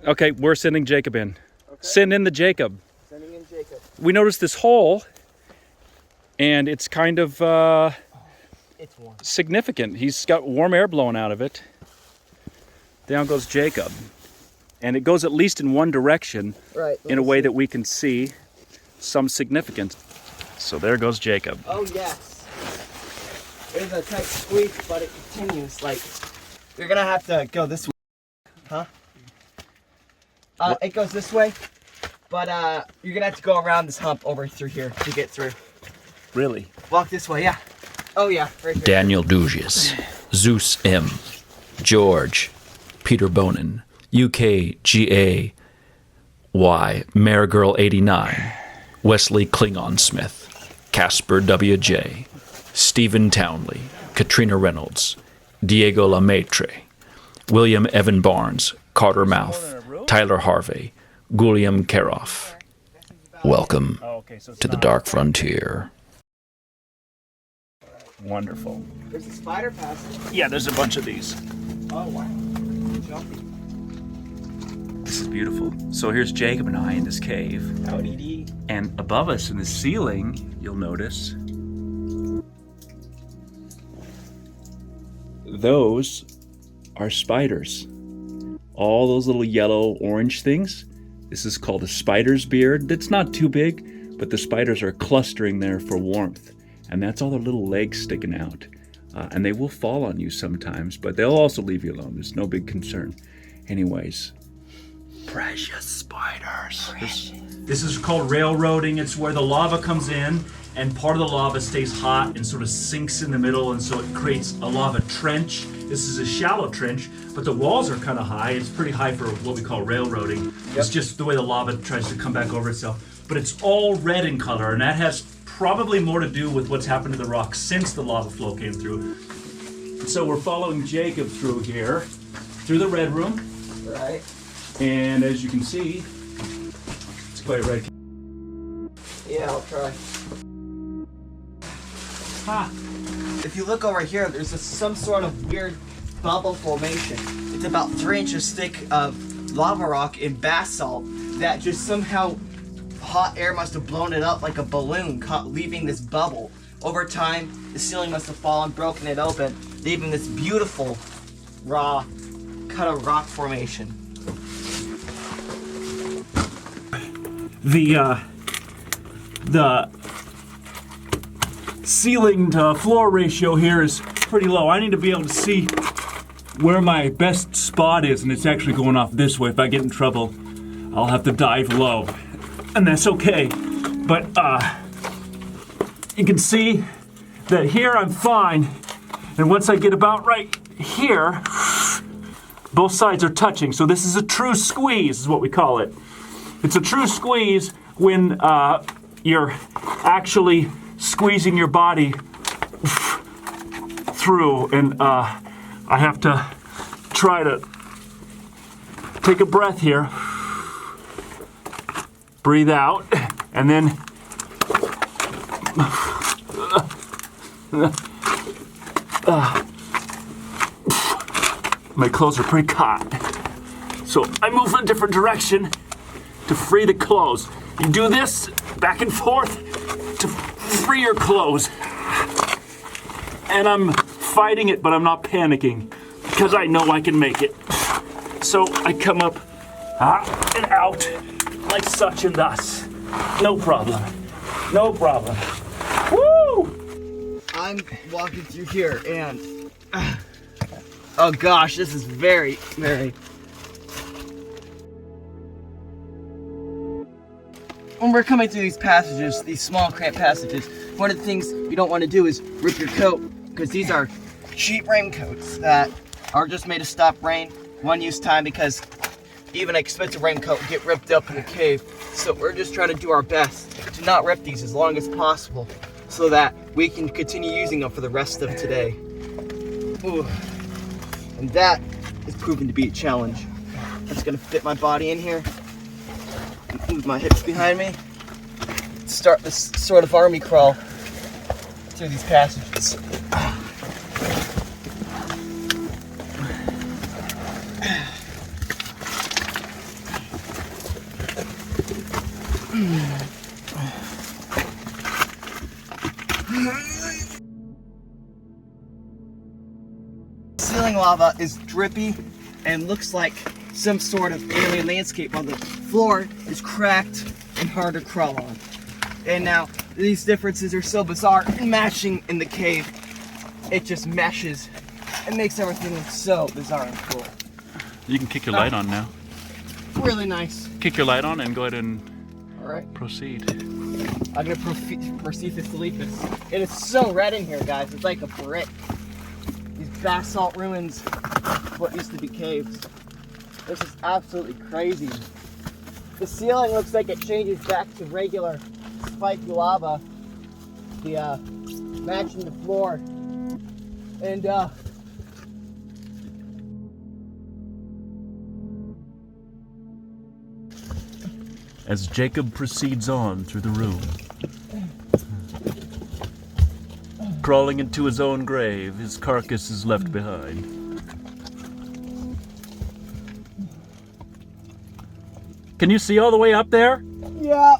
Okay, we're sending Jacob in. Okay. Send in the Jacob. Sending in Jacob. We noticed this hole, and it's kind of It's warm. significant. He's got warm air blowing out of it. Down goes Jacob. And it goes at least in one direction, Right. in a way that we can see some significance. So there goes Jacob. Oh yes. There's a tight squeeze, but it continues. Like, you're gonna have to go this way. Huh? It goes this way, but you're gonna have to go around this hump over through here to get through. Really? Walk this way, yeah. Oh yeah, right here. Daniel Dugius, Zeus M, George, Peter Bonin, UKGAY, Maregirl 89, Wesley Klingon Smith, Casper WJ, Stephen Townley, Katrina Reynolds, Diego Lemaitre, William Evan Barnes, Carter Mouth, Tyler Harvey, Guillaume Karoff. Welcome to the Dark Frontier. Wonderful. There's a spider passage. Yeah, there's a bunch of these. Oh wow. Jumpy. This is beautiful. So here's Jacob and I in this cave. Howdy dee. And above us in the ceiling, you'll notice, those are spiders. All those little yellow orange things. This is called a spider's beard. It's not too big, but the spiders are clustering there for warmth. And that's all their little legs sticking out. And they will fall on you sometimes, but they'll also leave you alone. There's no big concern. Anyways, precious spiders. This is called railroading. It's where the lava comes in and part of the lava stays hot and sort of sinks in the middle, and so it creates a lava trench. This is a shallow trench, but the walls are kind of high. It's pretty high for what we call railroading. Yep. It's just the way the lava tries to come back over itself. But it's all red in color, and that has probably more to do with what's happened to the rock since the lava flow came through. So we're following Jacob through here, through the red room. Right. And as you can see, it's quite red. Yeah, I'll try. Ha! If you look over here, there's some sort of weird bubble formation. It's about 3 inches thick of lava rock in basalt that just somehow hot air must have blown it up like a balloon, leaving this bubble. Over time, the ceiling must have fallen, broken it open, leaving this beautiful, raw, cut of rock formation. The ceiling to floor ratio here is pretty low. I need to be able to see where my best spot is, and it's actually going off this way. If I get in trouble, I'll have to dive low, and that's okay. But you can see that here I'm fine, and once I get about right here, both sides are touching. So this is a true squeeze, is what we call it. It's a true squeeze when you're actually squeezing your body through, and I have to try to take a breath here, breathe out, and then my clothes are pretty hot, so I move in a different direction to free the clothes. You do this back and forth to free your clothes. And I'm fighting it, but I'm not panicking because I know I can make it. So I come up and out like such and thus. No problem. No problem. Woo! I'm walking through here and oh gosh, this is very, very. When we're coming through these passages, these small cramped passages, one of the things you don't want to do is rip your coat, because these are cheap raincoats that are just made to stop rain, one use time, because even an expensive raincoat will get ripped up in the cave. So we're just trying to do our best to not rip these as long as possible so that we can continue using them for the rest of today. Ooh. And that is proving to be a challenge. That's gonna fit my body in here. Move my hips behind me. Start this sort of army crawl through these passages. Ceiling lava is drippy and looks like some sort of alien landscape, while the floor is cracked and hard to crawl on. And now these differences are so bizarre and matching in the cave. It just meshes and makes everything look so bizarre and cool. You can kick your light on now. Really nice. Kick your light on and go ahead and Alright. proceed. I'm gonna proceed to sleep this. It is so red in here, guys. It's like a brick. These basalt ruins, what used to be caves. This is absolutely crazy. The ceiling looks like it changes back to regular spiky lava. The matching the floor. And As Jacob proceeds on through the room, crawling into his own grave, his carcass is left behind. Can you see all the way up there? yeah,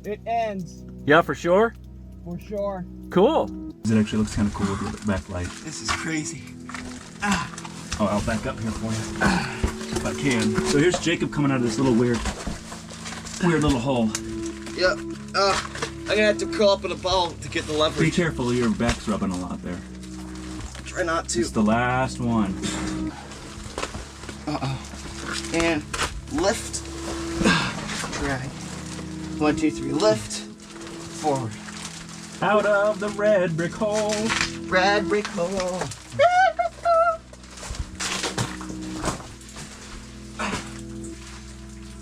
it ends Yeah, for sure. for sure. Cool. It actually looks kind of cool with the backlight. This is crazy. Oh, I'll back up here for you if I can. So here's Jacob coming out of this little weird little hole. Yep. I'm gonna have to curl up in a ball to get the Be leverage. careful, your back's rubbing a lot there. Try not to. It's the last one. And lift. Drag. 1, 2, 3. Lift. Forward. Out of the red brick hole. Red brick hole.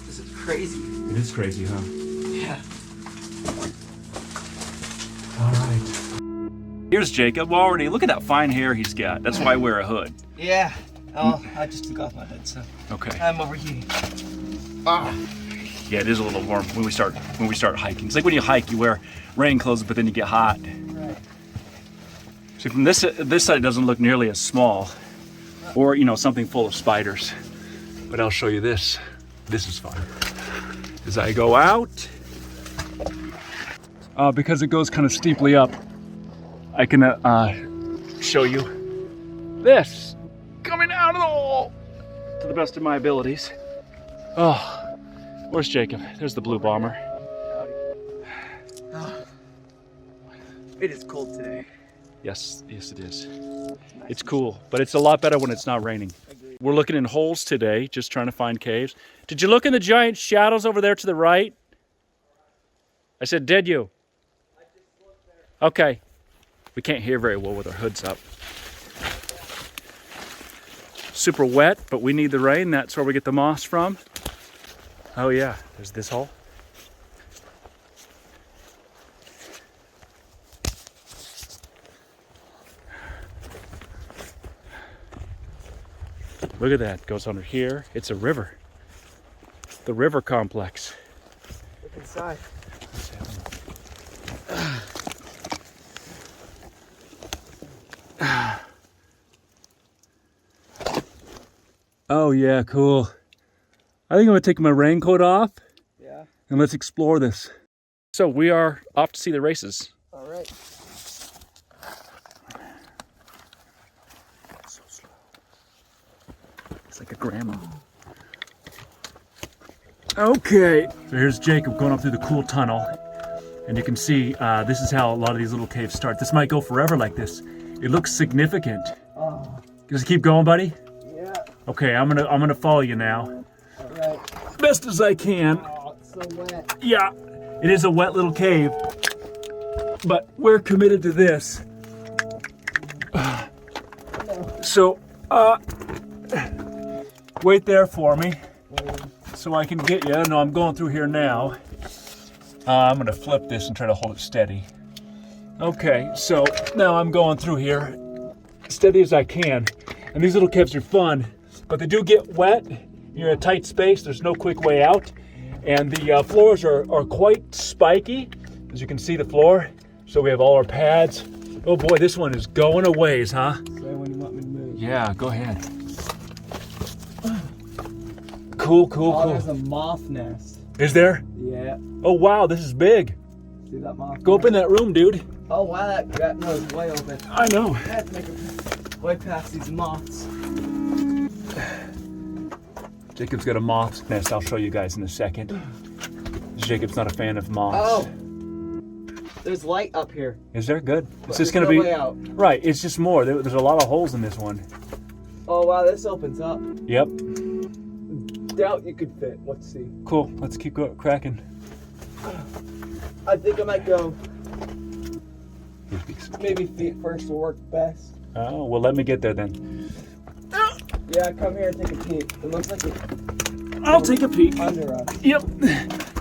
This is crazy. It is crazy, huh? Yeah. All right. Here's Jacob. Well, already, look at that fine hair he's got. That's why I wear a hood. Yeah. Oh, I just took off my hood, so Okay. I'm overheating. Ah. Yeah, it is a little warm when we start hiking. It's like when you hike, you wear rain clothes, but then you get hot. Right. See, from this side, it doesn't look nearly as small, or something full of spiders. But I'll show you this. This is fun. As I go out, because it goes kind of steeply up, I can show you this coming out of the hole to the best of my abilities. Oh. Where's Jacob? There's the blue bomber. It is cold today. Yes, it is. It's cool, but it's a lot better when it's not raining. Agreed. We're looking in holes today, just trying to find caves. Did you look in the giant shadows over there to the right? I said, did you? I just looked there. Okay. We can't hear very well with our hoods up. Super wet, but we need the rain. That's where we get the moss from. Oh yeah, there's this hole. Look at that, goes under here. It's a river. The river complex. Look inside. Oh yeah, cool. I think I'm gonna take my raincoat off Yeah. and let's explore this. So we are off to see the races. All right. So slow. It's like a grandma. Okay. So here's Jacob going up through the cool tunnel. And you can see this is how a lot of these little caves start. This might go forever like this. It looks significant. Oh. Just keep going, buddy. Yeah. Okay, I'm gonna follow you now. All right. Best as I can. Oh, it's so wet. Yeah, it is a wet little cave, but we're committed to this. So, wait there for me so I can get you. No, I'm going through here now. I'm gonna flip this and try to hold it steady. Okay, so now I'm going through here, steady as I can. And these little caves are fun, but they do get wet. You're in a tight space, there's no quick way out. And the floors are quite spiky, as you can see the floor. So we have all our pads. Oh boy, this one is going a ways, huh? Say when you want me to move. Yeah, go ahead. Cool, cool, Oh, cool. there's a moth nest. Is there? Yeah. Oh wow, this is big. see that moth. Go up in that room, dude. Oh wow, that nose is way open. I know. I have to make a way past these moths. Jacob's got a moth's nest. I'll show you guys in a second. Jacob's not a fan of moths. Oh, there's light up here. Is there? Good. It's just There's gonna no be way out. right. It's just more. There's a lot of holes in this one. Oh wow, this opens up. Yep. Doubt you could fit. Let's see. Cool. Let's keep cracking. I think I might go. Maybe feet first will work best. Oh well, let me get there then. Yeah, come here and take a peek. It looks like it's I'll take a peek. under us. Yep.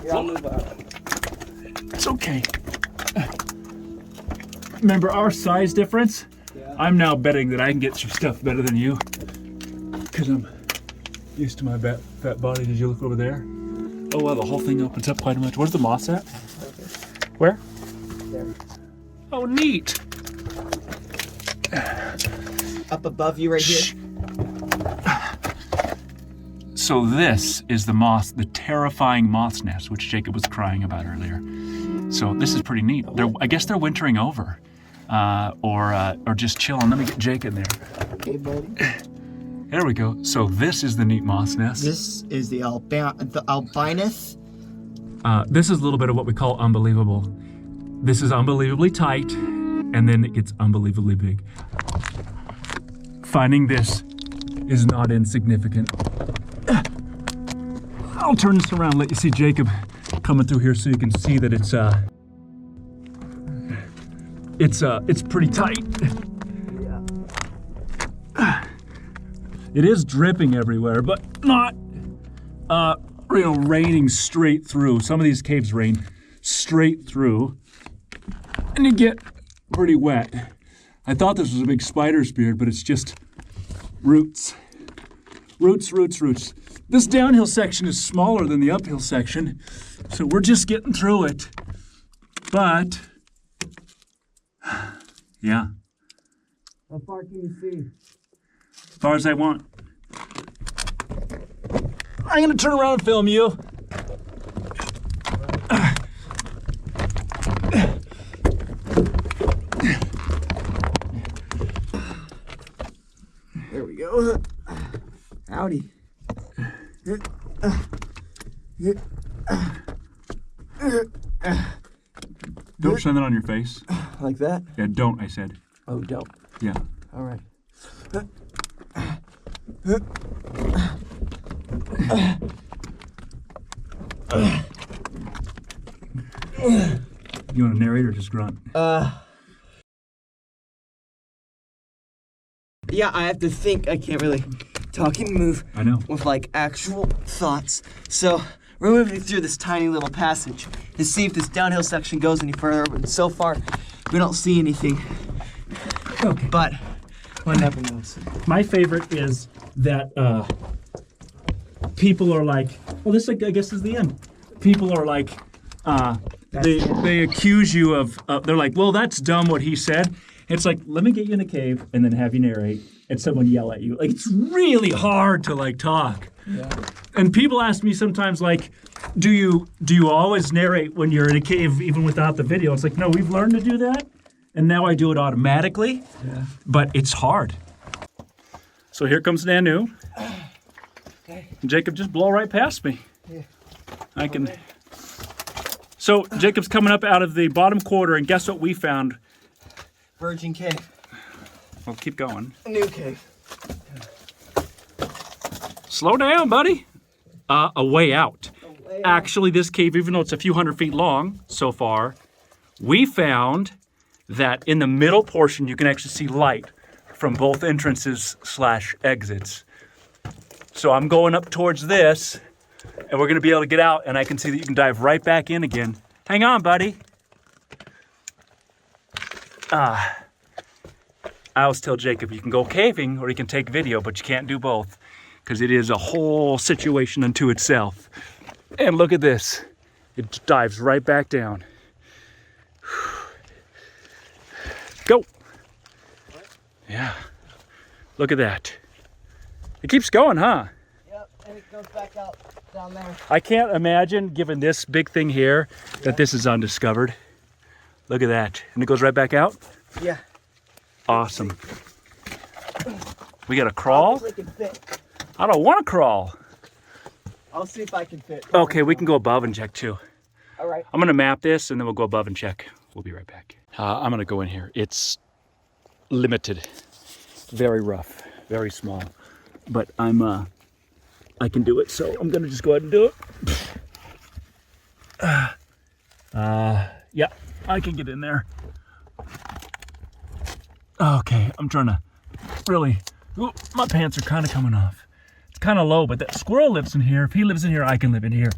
Here, I'll move up. It's okay. Remember our size difference? Yeah. I'm now betting that I can get through stuff better than you. Because I'm used to my fat body. Did you look over there? Oh wow, the whole thing opens up quite a much. Where's the moss at? Where? There. Oh, neat. Up above you right here. So this is the moth, the terrifying moth's nest, which Jacob was crying about earlier. So this is pretty neat. I guess they're wintering over, or just chilling. Let me get Jake in there. Okay, buddy. There we go. So this is the neat moth's nest. This is the albinus. This is a little bit of what we call unbelievable. This is unbelievably tight, and then it gets unbelievably big. Finding this is not insignificant. I'll turn this around, let you see Jacob coming through here so you can see that it's pretty tight. Yeah. It is dripping everywhere, but not raining straight through. Some of these caves rain straight through, and you get pretty wet. I thought this was a big spider's beard, but it's just roots. Roots. This downhill section is smaller than the uphill section, so we're just getting through it. But, yeah. How far can you see? As far as I want. I'm gonna turn around and film you. There we go. Howdy. Don't shine that on your face. Like that? Yeah, don't, I said. Oh, don't. Yeah. All right. You want to narrate or just grunt? Yeah, I have to think. I can't really talk and move. I know. With like actual thoughts. So we're moving through this tiny little passage to see if this downhill section goes any further. But so far, we don't see anything. Okay. But one never knows. My favorite is that people are like, well, this I guess is the end. People are like, they accuse you of, they're like, well, that's dumb what he said. It's like, let me get you in a cave and then have you narrate and someone yell at you. Like, it's really hard to like talk. Yeah. And people ask me sometimes like, do you always narrate when you're in a cave even without the video? It's like, no, we've learned to do that. And now I do it automatically. Yeah. But it's hard. So here comes Nanu. Okay. Jacob, just blow right past me. Yeah. I can. So Jacob's coming up out of the bottom quarter, and guess what we found? Virgin cave. Well, keep going. A new cave. Slow down, buddy. A way out. A way out. Actually, this cave, even though it's a few hundred feet long so far, we found that in the middle portion, you can actually see light from both entrances / exits. So I'm going up towards this, and we're going to be able to get out, and I can see that you can dive right back in again. Hang on, buddy. I always tell Jacob, you can go caving or you can take video, but you can't do both because it is a whole situation unto itself. And look at this. It dives right back down. Go. Yeah. Look at that. It keeps going, huh? Yep, and it goes back out down there. I can't imagine, given this big thing here, that this is undiscovered. Look at that. And it goes right back out? Yeah. Awesome. We got to crawl? I can fit. I don't want to crawl. I'll see if I can fit. Okay, we can go above and check too. All right. I'm going to map this and then we'll go above and check. We'll be right back. I'm going to go in here. It's limited. Very rough. Very small. But I can do it, so I'm going to just go ahead and do it. Yeah, I can get in there. Okay, I'm trying to really... Ooh, my pants are kind of coming off. It's kind of low, but that squirrel lives in here. If he lives in here, I can live in here.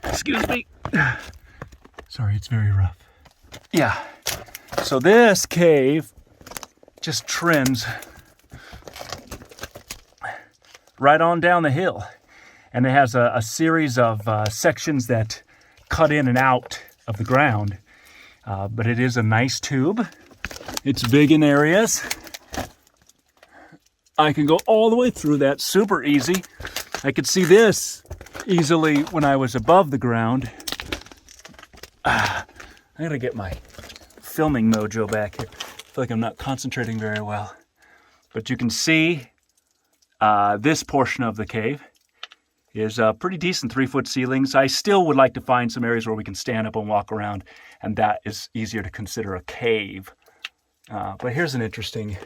Excuse me. Sorry, it's very rough. Yeah, so this cave just trends right on down the hill. And it has a series of sections that cut in and out of the ground. But it is a nice tube. It's big in areas. I can go all the way through that super easy. I could see this easily when I was above the ground. I gotta get my filming mojo back here. I feel like I'm not concentrating very well. But you can see this portion of the cave is pretty decent 3-foot ceilings. I still would like to find some areas where we can stand up and walk around, and that is easier to consider a cave. But here's an interesting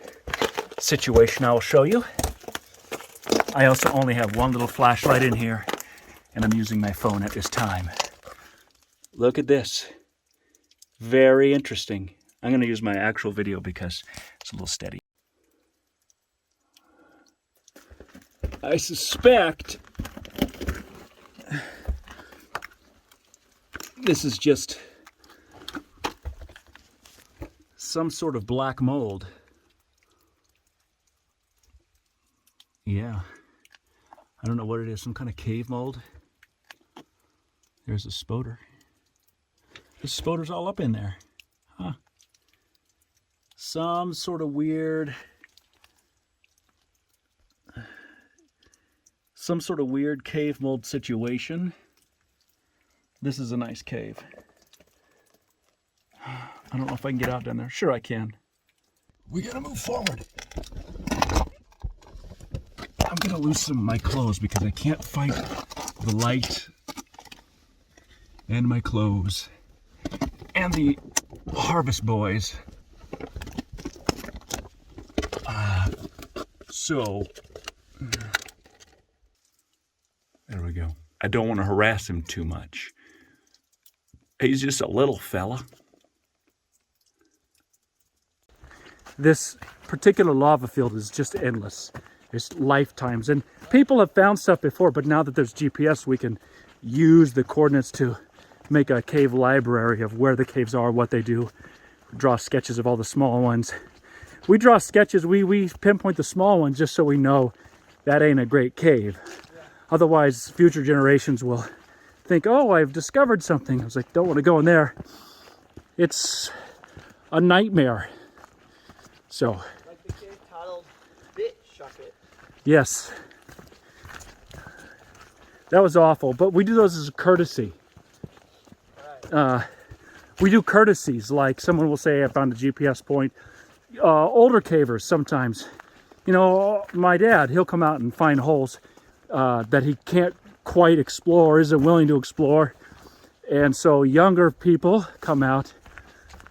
situation I will show you. I also only have one little flashlight in here, and I'm using my phone at this time. Look at this. Very interesting. I'm going to use my actual video because it's a little steady. I suspect this is just some sort of black mold. Yeah. I don't know what it is. Some kind of cave mold. There's a spoder. The spoder's all up in there. Huh. Some sort of weird... Some sort of weird cave mold situation. This is a nice cave. I don't know if I can get out down there. Sure I can. We gotta move forward. I'm gonna lose some of my clothes because I can't fight the light and my clothes and the harvest boys. So there we go. I don't want to harass him too much. He's just a little fella. This particular lava field is just endless. It's lifetimes. And people have found stuff before, but now that there's GPS, we can use the coordinates to make a cave library of where the caves are, what they do, draw sketches of all the small ones. We draw sketches, we pinpoint the small ones just so we know that ain't a great cave. Otherwise, future generations will think, oh, I've discovered something. I was like, don't want to go in there. It's a nightmare. So. Like the cave titled, Bit Shuck It. Yes. That was awful, but we do those as a courtesy. Right. We do courtesies, like someone will say, I found a GPS point. Older cavers sometimes, you know, my dad, he'll come out and find holes that he can't quite explore, isn't willing to explore. And so younger people come out,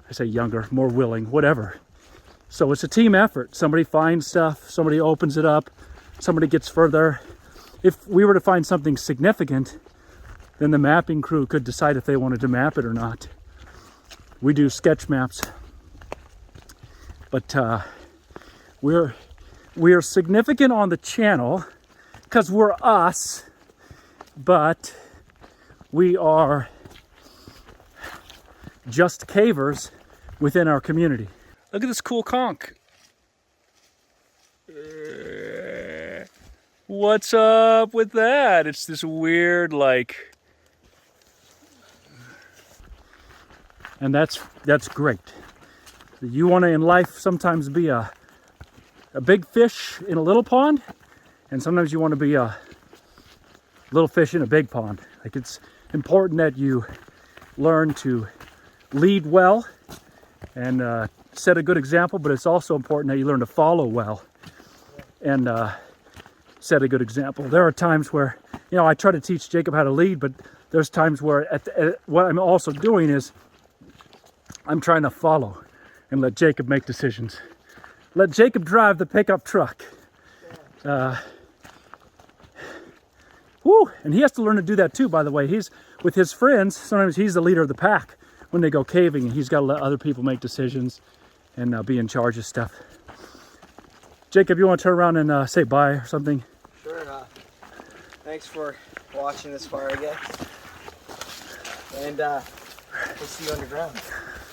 I say younger, more willing, whatever. So it's a team effort. Somebody finds stuff, somebody opens it up, somebody gets further. If we were to find something significant, then the mapping crew could decide if they wanted to map it or not. We do sketch maps. But we're significant on the channel because we're us, but we are just cavers within our community. Look at this cool conch. What's up with that? It's this weird, like... And that's great. You want to in life sometimes be a big fish in a little pond, and sometimes you want to be a little fish in a big pond. Like it's important that you learn to lead well and set a good example, but it's also important that you learn to follow well and set a good example. There are times where, you know, I try to teach Jacob how to lead, but there's times where what I'm also doing is I'm trying to follow and let Jacob make decisions. Let Jacob drive the pickup truck. And he has to learn to do that too, by the way. He's with his friends, sometimes he's the leader of the pack when they go caving, and he's got to let other people make decisions and be in charge of stuff. Jacob, you want to turn around and say bye or something? Sure. Thanks for watching this far, I guess. And we'll see you underground.